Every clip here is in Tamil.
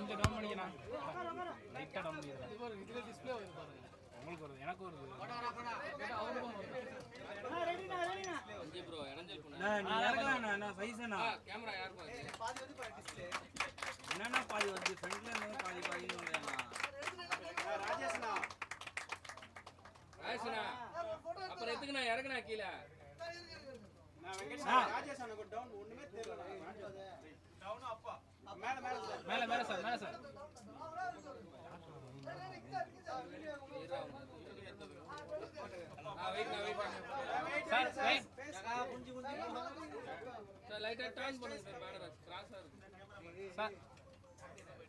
கொஞ்சம் டவுன் பண்ணிக்கலாம். லைட்டா டவுன் பண்ணிடுறேன். இதுல டிஸ்ப்ளே வருது பாருங்க. உங்களுக்கு வருது, எனக்கு வருது. ரெடினா கொஞ்சம் ப்ரோ எனர்ஜல் பண்ணு. நீ இறங்கலாம் நான் சைஸ்னா. கேமரா யார் பாருங்க. பாதி வந்து பாரு டிஸ்ப்ளே. என்னன்னா பாதி வந்து ஃப்ரண்ட்ல இருந்து பாதி சொல்றேன்னா. ராஜேஷ்னா. அப்புறம் எதுக்கு நான் இறங்கனா கீழ. நான் வெங்கட் ராஜேஷ் அண்ணா டவுன் ஒண்ணுமே தெரியல. டவுன் அப்பா. மேல சார்.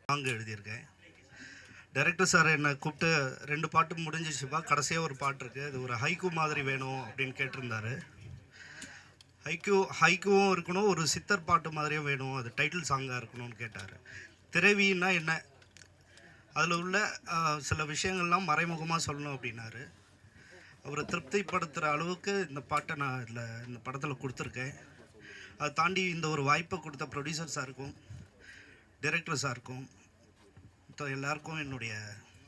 சாங் எழுதியிருக்கேன். டைரக்டர் சார் என்னை கூப்பிட்டு 2 பாட்டு முடிஞ்சிச்சுப்பா, கடைசியாக ஒரு பாட்டு இருக்குது, அது ஒரு ஹைக்கூ மாதிரி வேணும் அப்படின்னு கேட்டிருந்தாரு. ஹைக்கூவும் இருக்கணும், ஒரு சித்தர் பாட்டு மாதிரியும் வேணும், அது டைட்டில் சாங்காக இருக்கணும்னு கேட்டார். திரைவின்னா என்ன, அதில் உள்ள சில விஷயங்கள்லாம் மறைமுகமாக சொல்லணும் அப்படின்னாரு. அவரை திருப்திப்படுத்துகிற அளவுக்கு இந்த பாட்டை நான் இந்த படத்தில் கொடுத்துருக்கேன். அதை தாண்டி இந்த ஒரு வாய்ப்பை கொடுத்த ப்ரொடியூசர் சாருக்கும் டைரக்டர் சாருக்கும் எல்லாருக்கும் என்னுடைய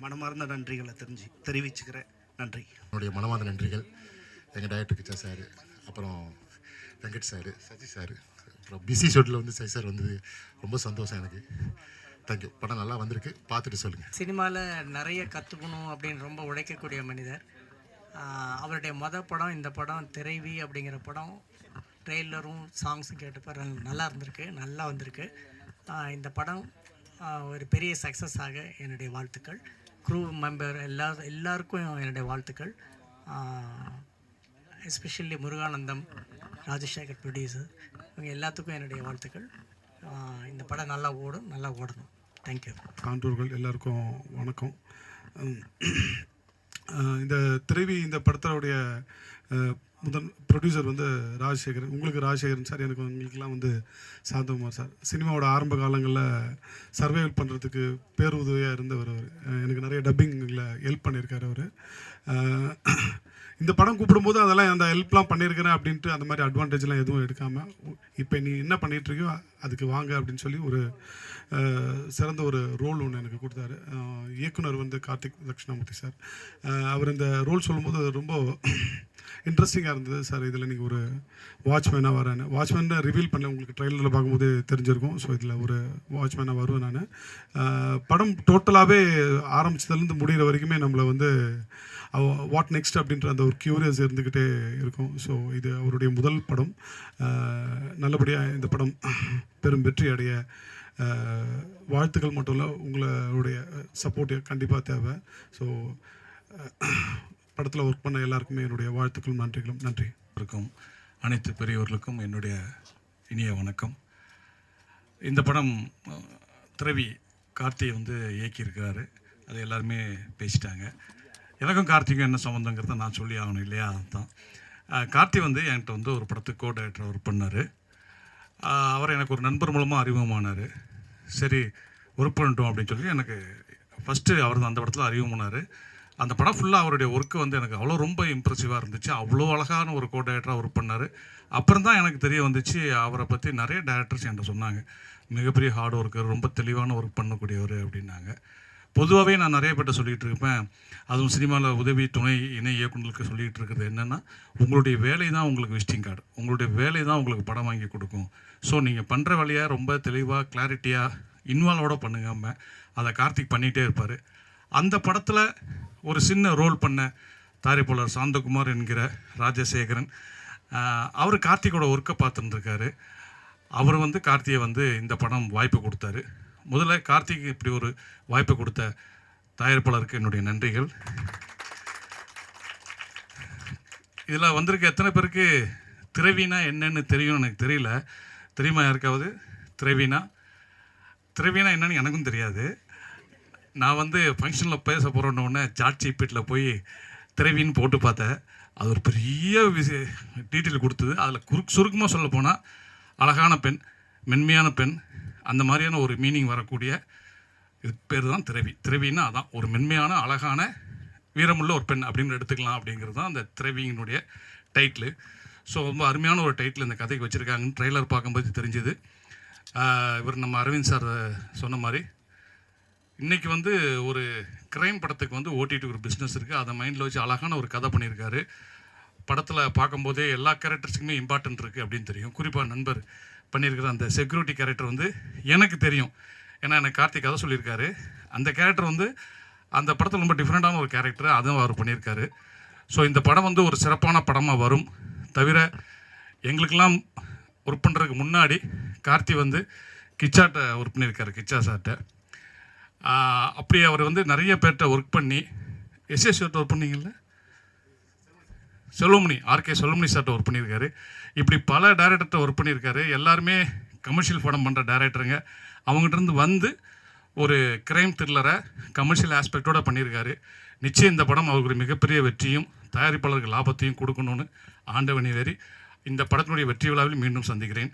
மனமார்ந்த நன்றிகளை தெரிவிச்சுக்கிறேன். நன்றி. என்னுடைய மனமார்ந்த நன்றிகள் எங்கள் டைரக்டர் கிச்சா சார், அப்புறம் வெங்கட் சார், சசி சார், அப்புறம் பிசி ஷோட்டில் வந்து சசி சார் வந்தது ரொம்ப சந்தோஷம் எனக்கு. தேங்க்யூ. படம் நல்லா வந்திருக்கு, பார்த்துட்டு சொல்லுங்கள். சினிமாவில் நிறைய கற்றுக்கணும் அப்படின்னு ரொம்ப உழைக்கக்கூடிய மனிதர். அவருடைய படம் இந்த படம் திரைவி அப்படிங்கிற படம் ட்ரெய்லரும் சாங்ஸும் கேட்டப்போ நல்லா இருந்திருக்கு, நல்லா வந்திருக்கு. இந்த படம் ஒரு பெரிய சக்ஸஸ் ஆக என்னுடைய வாழ்த்துக்கள். க்ரூ மெம்பர் எல்லாருக்கும் என்னுடைய வாழ்த்துக்கள். எஸ்பெஷலி முருகானந்தம், ராஜசேகர் ப்ரொடியூசர், இவங்க எல்லாத்துக்கும் என்னுடைய வாழ்த்துக்கள். இந்த படம் நல்லா ஓடணும். தேங்க்யூ. காண்டூர்கள் எல்லாருக்கும் வணக்கம். இந்த திரைவி இந்த படத்தோடைய முதல் ப்ரொடியூசர் வந்து ராஜசேகரன். உங்களுக்கு ராஜசேகரன் சார், எனக்கு உங்களுக்கெல்லாம் வந்து சாந்தகுமார் சார். சினிமாவோட ஆரம்ப காலங்களில் சர்வைவல் பண்ணுறதுக்கு பேருதவியாக இருந்தவர் அவர். எனக்கு நிறைய டப்பிங்கில் ஹெல்ப் பண்ணியிருக்காரு அவர். இந்த படம் கூப்பிடும்போது அதெல்லாம் அந்த ஹெல்ப்லாம் பண்ணியிருக்கிறேன் அப்படின்ட்டு அந்த மாதிரி அட்வான்டேஜ்லாம் எதுவும் எடுக்காமல், இப்போ நீ என்ன பண்ணிகிட்ருக்கியோ அதுக்கு வாங்க அப்படின்னு சொல்லி ஒரு சிறந்த ஒரு ரோல் ஒன்று எனக்கு கொடுத்தாரு. இயக்குனர் வந்து கார்த்திக் தட்சிணாமூர்த்தி சார். அவர் இந்த ரோல் சொல்லும்போது ரொம்ப இன்ட்ரெஸ்டிங்காக இருந்தது. சார் இதில் நீங்கள் ஒரு வாட்ச்மேனாக வரேன்னு, வாட்ச்மேனை ரிவீல் பண்ணல, உங்களுக்கு ட்ரெய்லரில் பார்க்கும்போது தெரிஞ்சிருக்கும். ஸோ இதில் ஒரு வாட்ச்மேனாக வருவேன் நான். படம் டோட்டலாகவே ஆரம்பித்ததுலேருந்து முடிகிற வரைக்குமே நம்மளை வந்து வாட் நெக்ஸ்ட் அப்படின்ற அந்த ஒரு க்யூரியஸ் இருந்துக்கிட்டே இருக்கும். ஸோ இது அவருடைய முதல் படம். நல்லபடியாக இந்த படம் பெரும் வெற்றி அடைய வாழ்த்துக்கள் மட்டும் இல்லை, உங்களுடைய சப்போர்ட் கண்டிப்பாக தேவை. ஸோ படத்தில் ஒர்க் பண்ண எல்லாருக்குமே என்னுடைய வாழ்த்துக்களும் நன்றிகளும். நன்றி. அனைத்து பெரியவர்களுக்கும் என்னுடைய இனிய வணக்கம். இந்த படம் திரவி கார்த்தியை வந்து இயக்கியிருக்கிறாரு, அது எல்லாருமே பேசிட்டாங்க. எனக்கும் கார்த்திக்கும் என்ன சம்மந்தங்கிறத நான் சொல்லி ஆகணும் இல்லையா? அதுதான். கார்த்தி வந்து என்கிட்ட வந்து ஒரு படத்துக்கு கோ டைரக்டர் ஒர்க் பண்ணார். அவர் எனக்கு ஒரு நண்பர் மூலமாக அறிமுகமானார். சரி ஒர்க் பண்ணிட்டோம் அப்படின்னு சொல்லி எனக்கு ஃபஸ்ட்டு அவர் தான் அந்த படத்தில் அறிமுகமானார். அந்த படம் ஃபுல்லாக அவருடைய ஒர்க்கு வந்து எனக்கு அவ்வளோ ரொம்ப இம்ப்ரெசிவாக இருந்துச்சு. அவ்வளோ அழகான ஒரு கோ டைரக்டராக ஒர்க் பண்ணார். அப்புறம் தான் எனக்கு தெரிய வந்துச்சு அவரை பற்றி நிறைய டைரக்டர்ஸ் என்கிட்ட சொன்னாங்க, மிகப்பெரிய ஹார்ட் ஒர்க்கர், ரொம்ப தெளிவான ஒர்க் பண்ணக்கூடியவர் அப்படின்னாங்க. பொதுவாகவே நான் நிறைய பேர்ட்ட சொல்லிகிட்டு இருப்பேன், அதுவும் சினிமாவில் உதவி துணை இணை இயக்குநர்களுக்கு சொல்லிகிட்டு இருக்கிறது என்னென்னா, உங்களுடைய வேலை தான் உங்களுக்கு விசிட்டிங் கார்டு, உங்களுடைய வேலை தான் உங்களுக்கு படம் வாங்கி கொடுக்கும். ஸோ நீங்கள் பண்ணுற வேலையை ரொம்ப தெளிவாக கிளாரிட்டியாக இன்வால்வோட பண்ணுங்காமல் அதை கார்த்திக் பண்ணிகிட்டே இருப்பார். அந்த படத்தில் ஒரு சின்ன ரோல் பண்ண தயாரிப்பாளர் சாந்தகுமார் என்கிற ராஜசேகரன், அவர் கார்த்திகோட ஒர்க்கை பார்த்துருந்துருக்காரு. அவர் வந்து கார்த்தியை வந்து இந்த படம் வாய்ப்பு கொடுத்தாரு. முதல்ல கார்த்திக் இப்படி ஒரு வாய்ப்பை கொடுத்த தயாரிப்பாளருக்கு என்னுடைய நன்றிகள். இதில் வந்திருக்க எத்தனை பேருக்கு திரைவினா என்னன்னு தெரியும் எனக்கு தெரியல. தெரியுமா யாருக்காவது? திரைவினா என்னன்னு எனக்கும் தெரியாது. நான் வந்து ஃபங்க்ஷனில் பேச போகிறோன்னொடனே சாட் ஜிபிடியில் போய் திரைவின்னு போட்டு பார்த்தேன். அது ஒரு பெரிய டீட்டெயில் கொடுத்தது. அதில் சுருக்கமாக சொல்ல போனால் அழகான பெண், மென்மையான பெண், அந்த மாதிரியான ஒரு மீனிங் வரக்கூடிய இது பேர் தான் திரைவி. திரைவின்னா அதான் ஒரு மென்மையான அழகான வீரமுள்ள ஒரு பெண் அப்படின்னு எடுத்துக்கலாம் அப்படிங்கிறது தான் அந்த திரைவியினுடைய டைட்டிலு. ஸோ ரொம்ப அருமையான ஒரு டைட்டில் இந்த கதைக்கு வச்சுருக்காங்கன்னு ட்ரெய்லர் பார்க்கும்போது தெரிஞ்சுது. இவர் நம்ம அரவிந்த் சார் சொன்ன மாதிரி இன்றைக்கி வந்து ஒரு க்ரைம் படத்துக்கு வந்து ஓடிடி ஒரு பிஸ்னஸ் இருக்குது, அதை மைண்டில் வச்சு அழகான ஒரு கதை பண்ணியிருக்காரு. படத்தில் பார்க்கும்போதே எல்லா கேரக்டர்ஸுக்குமே இம்பார்ட்டன்ட் இருக்குது அப்படின்னு தெரியும். குறிப்பாக நண்பர் பண்ணியிருக்கிற அந்த செக்யூரிட்டி கேரக்டர் வந்து எனக்கு தெரியும், ஏன்னா எனக்கு கார்த்திக் கதை சொல்லியிருக்காரு. அந்த கேரக்டர் வந்து அந்த படத்தில் ரொம்ப டிஃப்ரெண்ட்டான ஒரு கேரக்டர், அதுவும் அவர் பண்ணியிருக்காரு. ஸோ இந்த படம் வந்து ஒரு சிறப்பான படமாக வரும். தவிர எங்களுக்கெல்லாம் ஒர்க் பண்ணுறதுக்கு முன்னாடி கார்த்தி வந்து கிச்சாட்ட ஒர்க் பண்ணியிருக்காரு, கிச்சா சார்கிட்ட. அப்படியே அவர் வந்து நிறைய பேர்கிட்ட ஒர்க் பண்ணி எஸ்எஸ்ஆர்ட்ட ஒர்க் பண்ணிங்கல்ல, செல்வமணி, ஆர்கே செல்வமணி சார்கிட்ட ஒர்க் பண்ணியிருக்காரு. இப்படி பல டைரக்டர்கிட்ட ஒர்க் பண்ணியிருக்காரு. எல்லாருமே கமர்ஷியல் படம் பண்ணுற டைரக்டருங்க. அவங்ககிட்டருந்து வந்து ஒரு க்ரைம் த்ரில்லரை கமர்ஷியல் ஆஸ்பெக்டோடு பண்ணியிருக்காரு. நிச்சயம் இந்த படம் அவருக்கு ஒரு மிகப்பெரிய வெற்றியும் தயாரிப்பாளருக்கு லாபத்தையும் கொடுக்கணும்னு ஆண்டவனி வேறி இந்த படத்தினுடைய வெற்றி விழாவில் மீண்டும் சந்திக்கிறேன்.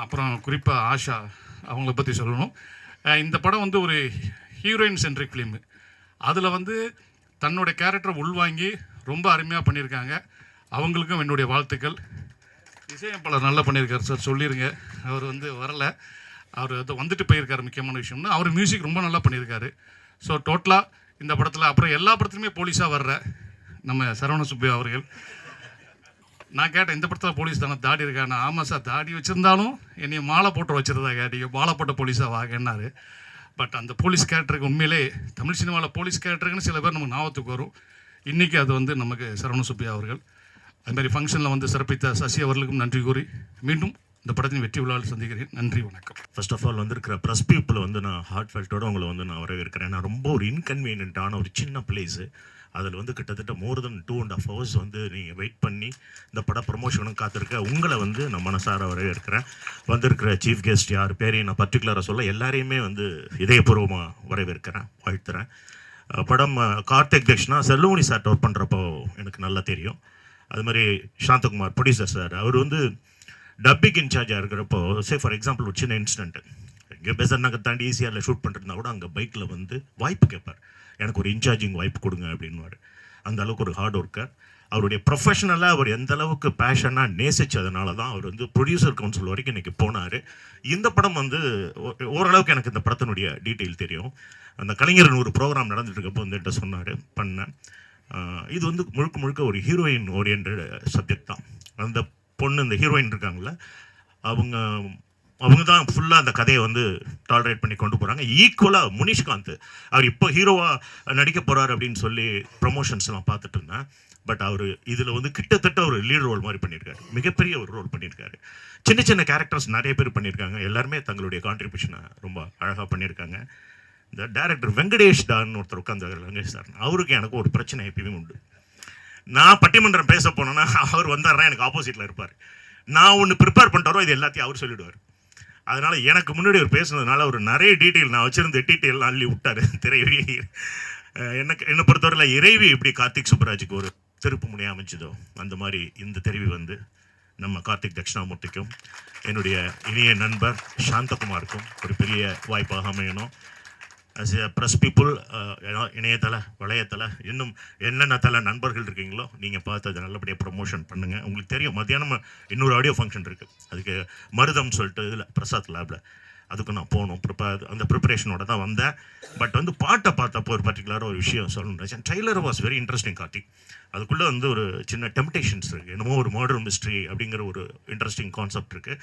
அப்புறம் குறிப்பாக ஆஷா அவங்கள பற்றி சொல்லணும். இந்த படம் வந்து ஒரு ஹீரோயின் சென்ட்ரிக் ஃபிலிமு. அதில் வந்து தன்னுடைய கேரக்டரை உள்வாங்கி ரொம்ப அருமையாக பண்ணியிருக்காங்க. அவங்களுக்கும் என்னுடைய வாழ்த்துக்கள். இசையமைப்பாளர் நல்லா பண்ணியிருக்காரு சார், சொல்லிடுங்க. அவர் வந்து வரலை, அவர் வந்துட்டு போயிருக்காரு. முக்கியமான விஷயம்னா அவர் மியூசிக் ரொம்ப நல்லா பண்ணியிருக்காரு. ஸோ டோட்டலாக இந்த படத்தில் அப்புறம் எல்லா படத்துலையுமே போலீஸாக வர்ற நம்ம சரவண சுப்பையா அவர்கள், நான் கேட்டேன் இந்த படத்தில் போலீஸ் தானே, தாடி இருக்கா? நான் ஆமாம் சார், தாடி வச்சுருந்தாலும் என்னைய மாலை போட்டு வச்சுருந்தா கேட்டீங்க, மாலை போட்ட போலீஸாக வாங்கினார். பட் அந்த போலீஸ் கேரக்டருக்கு உண்மையிலே தமிழ் சினிமாவில் போலீஸ் கேரக்டருக்குன்னு சில பேர் நமக்கு ஞாபகத்துக்கு வரும். இன்றைக்கி அது வந்து நமக்கு சரவண சுப்பையா அவர்கள். அதுமாதிரி ஃபங்க்ஷனில் வந்து சிறப்பித்த சசி அவர்களுக்கும் நன்றி கூறி மீண்டும் இந்த படத்தின் வெற்றி விழாவில் சந்திக்கிறேன். நன்றி, வணக்கம். ஃபர்ஸ்ட் ஆஃப் ஆல் வந்திருக்கிற ப்ரெஸ் பீப்புளை வந்து நான் ஹார்ட் ஃபெல்ட்டோட உங்களை வந்து நான் வரவேற்கிறேன். நான் ரொம்ப ஒரு இன்கன்வீனியன்ட்டான ஒரு சின்ன பிளேஸு, அதில் வந்து கிட்டத்தட்ட மோர் தென் 2.5 hours வந்து நீங்கள் வெயிட் பண்ணி இந்த பட ப்ரமோஷனும் காத்திருக்க உங்களை வந்து நான் மனசார வரவேற்கிறேன். வந்திருக்கிற சீஃப் கெஸ்ட் யார் பேரையும் நான் பர்டிகுலராக சொல்ல, எல்லாரையுமே வந்து இதயபூர்வமாக வரவேற்கிறேன், வாழ்த்துறேன். படம் கார்த்திக் தக்ஷனா செல்வமணி சார்ட்ட ஒர்க் பண்ணுறப்போ எனக்கு நல்லா தெரியும். அது மாதிரி சாந்தகுமார் ப்ரொடியூசர் சார், அவர் வந்து டப்பிங் இன்சார்ஜாக இருக்கிறப்போ, ஃபார் எக்ஸாம்பிள் ஒரு சின்ன இன்சிடென்ட்டு, இங்கே பெசர் நகர் தாண்டி ஈஸியாக ஷூட் பண்ணுறதுனா கூட அங்கே பைக்கில் வந்து வாய்ப்பு கேட்பார், எனக்கு ஒரு இன்சார்ஜிங் வாய்ப்பு கொடுங்க அப்படின்வார். அந்த அளவுக்கு ஒரு ஹார்ட் ஒர்க்கர். அவருடைய ப்ரொஃபஷனலாக அவர் எந்த அளவுக்கு பேஷனாக நேசிச்சதுனால தான் அவர் வந்து ப்ரொடியூசர் கவுன்சில் வரைக்கும் இன்றைக்கி போனார். இந்த படம் வந்து ஓரளவுக்கு எனக்கு இந்த படத்தினுடைய டீட்டெயில் தெரியும். அந்த கலைஞர் ஒரு ப்ரோக்ராம் நடந்துட்டு இருக்கப்போ வந்துட்டு சொன்னார், பண்ணேன். இது வந்து முழுக்க முழுக்க ஒரு ஹீரோயின் ஓரியன்ட் சப்ஜெக்ட் தான். அந்த பொண்ணு, இந்த ஹீரோயின் இருக்காங்கள, அவங்க தான் ஃபுல்லாக அந்த கதையை வந்து டாலரேட் பண்ணி கொண்டு போகிறாங்க. ஈக்குவலாக முனிஷ்காந்த் அவர் இப்போ ஹீரோவாக நடிக்க போகிறார் அப்படின்னு சொல்லி ப்ரமோஷன்ஸ்லாம் பார்த்துட்டு இருந்தேன். பட் அவர் இதில் வந்து கிட்டத்தட்ட ஒரு லீட் ரோல் மாதிரி பண்ணியிருக்காரு, மிகப்பெரிய ஒரு ரோல் பண்ணியிருக்காரு. சின்ன சின்ன கேரக்டர்ஸ் நிறைய பேர் பண்ணியிருக்காங்க, எல்லாருமே தங்களுடைய கான்ட்ரிபியூஷனை ரொம்ப அழகாக பண்ணியிருக்காங்க. இந்த டைரக்டர் வெங்கடேஷ் டான்னு ஒருத்தர் உட்காந்து, வெங்கடேஷ் சார், அவருக்கு எனக்கு ஒரு பிரச்சனை எப்பயுமே உண்டு. நான் பட்டிமன்றம் பேச போனேன்னா அவர் வந்தாருன்னா எனக்கு ஆப்போசிட்டில் இருப்பார். நான் ஒன்று ப்ரிப்பேர் பண்ணிட்டாரோ இது எல்லாத்தையும் அவர் சொல்லிவிடுவார். அதனால் எனக்கு முன்னாடி அவர் பேசுனதுனால ஒரு நிறைய டீட்டெயில், நான் வச்சுருந்த டீட்டெயிலாம் அள்ளி விட்டார். திரைவி என்னை பொறுத்தவரையில் இறைவி எப்படி கார்த்திக் சுப்பராஜுக்கு ஒரு திருப்பு முனையாக அமைச்சதோ, அந்த மாதிரி இந்த தெரிவி வந்து நம்ம கார்த்திக் தட்சிணாமூர்த்திக்கும் என்னுடைய இனிய நண்பர் சாந்தகுமாருக்கும் ஒரு பெரிய வாய்ப்பாக அமையணும். ஆஸ் எ ப்ரெஸ் பீப்புள், இணையதள வளையத்தள இன்னும் என்னென்ன தலை நண்பர்கள் இருக்கீங்களோ நீங்கள் பார்த்து அதை நல்லபடியாக ப்ரமோஷன் பண்ணுங்கள். உங்களுக்கு தெரியும் மத்தியானம் இன்னொரு ஆடியோ ஃபங்க்ஷன் இருக்குது, அதுக்கு மருதம் சொல்லிட்டு இதில் பிரசாத் லேபில், அதுக்கு நான் போகணும். அந்த ப்ரிப்பரேஷனோட தான் வந்தேன். பட் வந்து பாட்டை பார்த்தப்போ ஒரு பர்டிகுலராக ஒரு விஷயம் சொல்லணும். Trailer was very interesting Karthik. அதுக்குள்ளே வந்து ஒரு சின்ன டெம்ப்டேஷன்ஸ் இருக்குது, என்னமோ ஒரு மர்டர் மிஸ்ட்ரி அப்படிங்கிற ஒரு இன்ட்ரெஸ்டிங் கான்செப்ட் இருக்குது.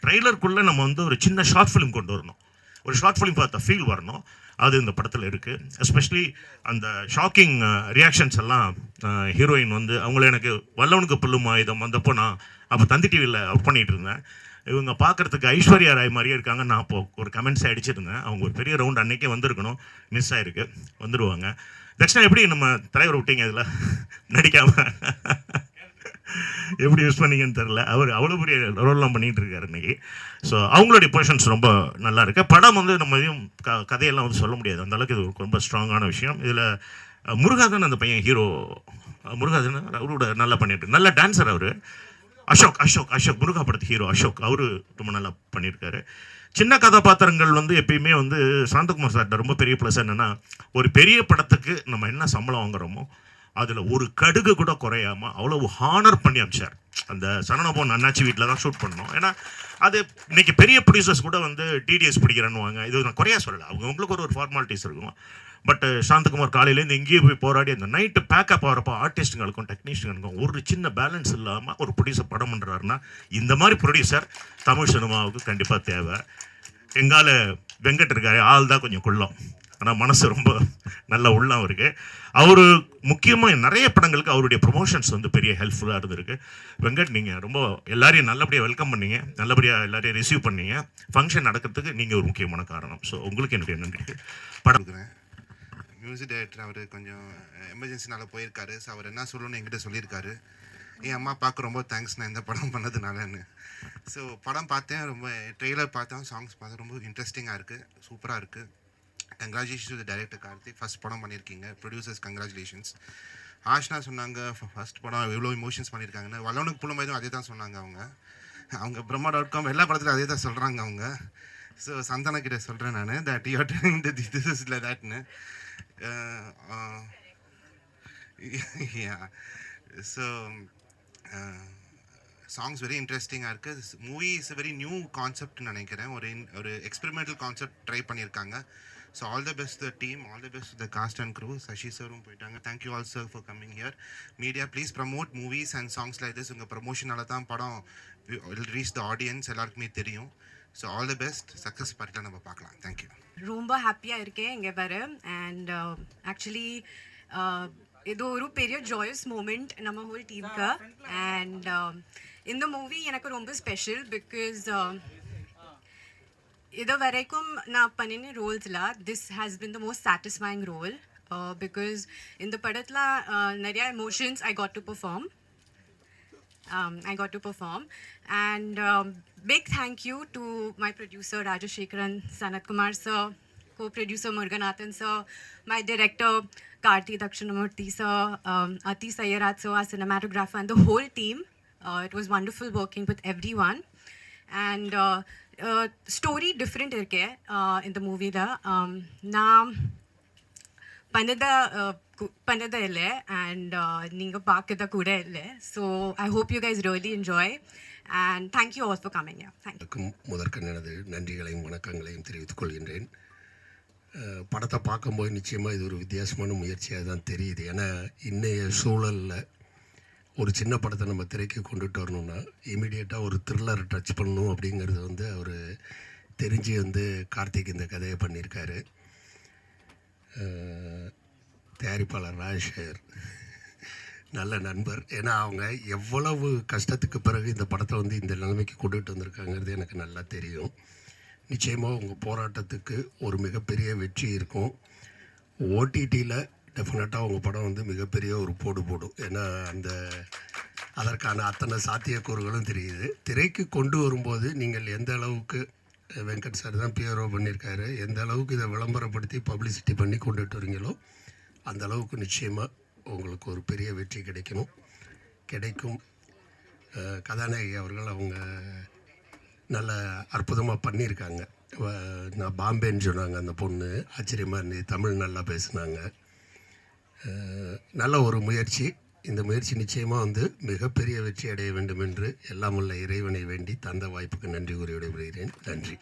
ட்ரெய்லருக்குள்ளே நம்ம வந்து ஒரு சின்ன ஷார்ட் ஃபிலிம் கொண்டு வரணும், ஒரு ஷார்ட் ஃபிலிம் பார்த்த ஃபீல் வரணும். அது இந்த படத்தில் இருக்குது. எஸ்பெஷலி அந்த ஷாக்கிங் ரியாக்ஷன்ஸ் எல்லாம் ஹீரோயின் வந்து அவங்கள எனக்கு வல்லவனுக்கு புல்லும் ஆயுதம் வந்தப்போ நான் அப்போ தந்தி டிவியில் ஒர்க் பண்ணிகிட்டு இருந்தேன். இவங்க பார்க்குறதுக்கு ஐஸ்வர்யா ராய் மாதிரியே இருக்காங்க. நான் அப்போது ஒரு கமெண்ட்ஸை அடிச்சிருந்தேன். அவங்க ஒரு பெரிய ரவுண்ட் அன்றைக்கே வந்திருக்கணும், மிஸ் ஆகிருக்கு, வந்துடுவாங்க. தட்சிணா எப்படி நம்ம தலைவர் விட்டீங்க இதில் நடிக்காமல், எப்படி யூஸ் பண்ணீங்கன்னு தெரில. அவர் அவ்வளோ பெரிய ரோல்லாம் பண்ணிகிட்டு இருக்காரு இன்றைக்கி. ஸோ அவங்களுடைய பொசிஷன்ஸ் ரொம்ப நல்லா இருக்குது. படம் வந்து நம்ம இதையும் கதையெல்லாம் வந்து சொல்ல முடியாது, அந்தளவுக்கு இது ரொம்ப ஸ்ட்ராங்கான விஷயம். இதில் முருகாதன் அந்த பையன் ஹீரோ, முருகாதன் அவரோட நல்லா பண்ணிட்டு, நல்ல டான்ஸர் அவர். அசோக் முருகா படத்து ஹீரோ அசோக், அவரு ரொம்ப நல்லா பண்ணியிருக்காரு. சின்ன கதாபாத்திரங்கள் வந்து எப்பயுமே வந்து சாந்தகுமார் சார்கிட்ட ரொம்ப பெரிய ப்ளஸ் என்னென்னா, ஒரு பெரிய படத்துக்கு நம்ம என்ன சம்பளம் வாங்குகிறோமோ அதில் ஒரு கடுகு கூட குறையாமல் அவ்வளோ ஹானர் பண்ணி அமிச்சார். அந்த சரணபவன் அண்ணாச்சி வீட்டில் தான் ஷூட் பண்ணோம். ஏன்னா அது இன்னைக்கு பெரிய ப்ரொடியூசர்ஸ் கூட வந்து டிடிஎஸ் பிடிக்கிறேன்னுவாங்க. இது நான் குறையா சொல்லலை, அவங்களுக்கு ஒரு ஃபார்மாலிட்டிஸ் இருக்கும். பட் சாந்தகுமார் காலையிலேருந்து எங்கேயே போய் போராடி அந்த நைட்டு பேக்கப் ஆகிறப்போ ஆர்டிஸ்ட்டுங்களுக்கும் டெக்னீஷியனுக்கும் ஒரு சின்ன பேலன்ஸ் இல்லாமல் ஒரு ப்ரொடியூசர் படம் பண்ணுறாருன்னா இந்த மாதிரி ப்ரொடியூசர் தமிழ் சினிமாவுக்கு கண்டிப்பாக தேவை. எங்கால வெங்கட் இருக்காரு, ஆள் தான் கொஞ்சம் குள்ளம், ஆனால் மனசு ரொம்ப நல்ல உள்ளம் இருக்கு. அவர் முக்கியமாக நிறைய படங்களுக்கு அவருடைய ப்ரொமோஷன்ஸ் வந்து பெரிய ஹெல்ப்ஃபுல்லாக இருந்திருக்கு. வெங்கட், நீங்கள் ரொம்ப எல்லாரையும் நல்லபடியாக வெல்கம் பண்ணீங்க, நல்லபடியாக எல்லாரையும் ரிசீவ் பண்ணீங்க. ஃபங்க்ஷன் நடக்கிறதுக்கு நீங்கள் ஒரு முக்கியமான காரணம். ஸோ உங்களுக்கு என்னுடைய நன்றி. படம் மியூசிக் டைரக்டர் அவர் கொஞ்சம் எமர்ஜென்சினால போயிருக்காரு. ஸோ அவர் என்ன சொல்லணும்னு என்கிட்ட சொல்லியிருக்காரு. என் அம்மா பார்க்க ரொம்ப தேங்க்ஸ் நான் இந்த படம் பண்ணதுனாலன்னு. ஸோ படம் பார்த்தேன், ரொம்ப ட்ரெய்லர் பார்த்தேன், சாங்ஸ் பார்த்தேன், ரொம்ப இன்ட்ரெஸ்டிங்காக இருக்குது, சூப்பராக இருக்குது. Congratulations to director Karthik, first படம் பண்ணியிருக்கீங்க. Producers congratulations. ஆஷ்னா சொன்னாங்க ஃபஸ்ட் படம் எவ்வளோ இமோஷன்ஸ் பண்ணியிருக்காங்கன்னு. வல்லவனுக்கு புலமைதும் அதே தான் சொன்னாங்க. அவங்க பிரம்மா.com எல்லா படத்துலையும் அதே தான் சொல்கிறாங்க அவங்க. ஸோ சந்தானா கிட்ட சொல்கிறேன் நான், that you are telling the this is like தட்னு. ஸோ சாங்ஸ் வெரி இன்ட்ரெஸ்டிங்காக இருக்குது. மூவி இஸ் வெரி நியூ கான்செப்ட்னு நினைக்கிறேன். ஒரு எக்ஸ்பெரிமெண்டல் கான்செப்ட் ட்ரை பண்ணியிருக்காங்க. So all the best the team, all the best the cast and crew. Sasi சாரும் போயிட்டாங்க. Thank you all sir for coming here. Media please promote movies and songs like this. உங்கள் ப்ரமோஷனால தான் படம் வில் ரீச் த ஆடியன்ஸ், எல்லாருக்குமே தெரியும். So all the best, success பார்ட்டியில் நம்ம பார்க்கலாம். தேங்க்யூ. ரொம்ப ஹாப்பியாக இருக்கேன் இங்கே வர. அண்ட் ஆக்சுவலி இது ஒரு பெரிய ஜாயஸ் மூமெண்ட் நம்ம ஹோல் டீமுக்கு. அண்ட் இந்த மூவி எனக்கு ரொம்ப ஸ்பெஷல் பிகாஸ் இது வரைக்கும் நான் பண்ணின ரோல்ஸில் this has been the most satisfying role because இந்த படத்தில் நிறையா emotions I got to perform. And big thank you to my producer Rajashekaran, Sanat Kumar sir, co-producer Muruganathan sir, my director Karthi Dakshinamurthy sir, Ati Sayyaraj sir, our cinematographer, and the whole team. It was wonderful working with everyone. And story different irke in the movie da na பண்ணதே இல்லை அண்ட் நீங்கள் பார்க்கத கூட இல்லை. So I hope you guys really enjoy and thank you all for coming. Thank you. முதற்கண் எனது நன்றிகளையும் வணக்கங்களையும் தெரிவித்துக் கொள்கின்றேன். படத்தை பார்க்கும்போது நிச்சயமாக இது ஒரு வித்தியாசமான முயற்சியாக தான் தெரியுது. ஏன்னா இன்றைய சூழலில் ஒரு சின்ன படத்தை நம்ம திரைக்கு கொண்டுட்டு வரணும்னா இமீடியட்டாக ஒரு த்ரில்லரை டச் பண்ணணும் அப்படிங்கிறது அவர் தெரிஞ்சு கார்த்திக் இந்த கதையை பண்ணியிருக்காரு. தயாரிப்பாளர் ராஜேஷர் நல்ல நண்பர். ஏன்னா அவங்க எவ்வளவு கஷ்டத்துக்கு பிறகு இந்த படத்தை இந்த நிலைமைக்கு கொண்டுட்டு வந்திருக்காங்கிறது எனக்கு நல்லா தெரியும். நிச்சயமாக உங்கள் போராட்டத்துக்கு ஒரு மிகப்பெரிய வெற்றி இருக்கும். ஓடிடியில் டெஃபினட்டாக உங்கள் படம் மிகப்பெரிய ஒரு போடு போடும். ஏன்னா அதற்கான அத்தனை சாத்தியக்கூறுகளும் தெரியுது. திரைக்கு கொண்டு வரும்போது நீங்கள் எந்த அளவுக்கு, வெங்கட் சார் தான் பிஆர்ஓ பண்ணியிருக்காரு, எந்த அளவுக்கு இதை விளம்பரப்படுத்தி பப்ளிசிட்டி பண்ணி கொண்டுட்டு வரீங்களோ அந்த அளவுக்கு நிச்சயமாக உங்களுக்கு ஒரு பெரிய வெற்றி கிடைக்கும். கதாநாயகி அவர்கள் அவங்க நல்ல அற்புதமாக பண்ணியிருக்காங்க. நான் பாம்பேன்னு சொன்னாங்க அந்த பொண்ணு, ஆச்சரியமாக இருந்தது. தமிழ் நல்லா பேசுனாங்க. நல்ல ஒரு முயற்சி. இந்த முயற்சி நிச்சயமாக மிகப்பெரிய வெற்றி அடைய வேண்டும் என்று எல்லாம் உள்ள இறைவனை வேண்டி தந்த வாய்ப்புக்கு நன்றி கூறி விடைபெறுகிறேன். நன்றி.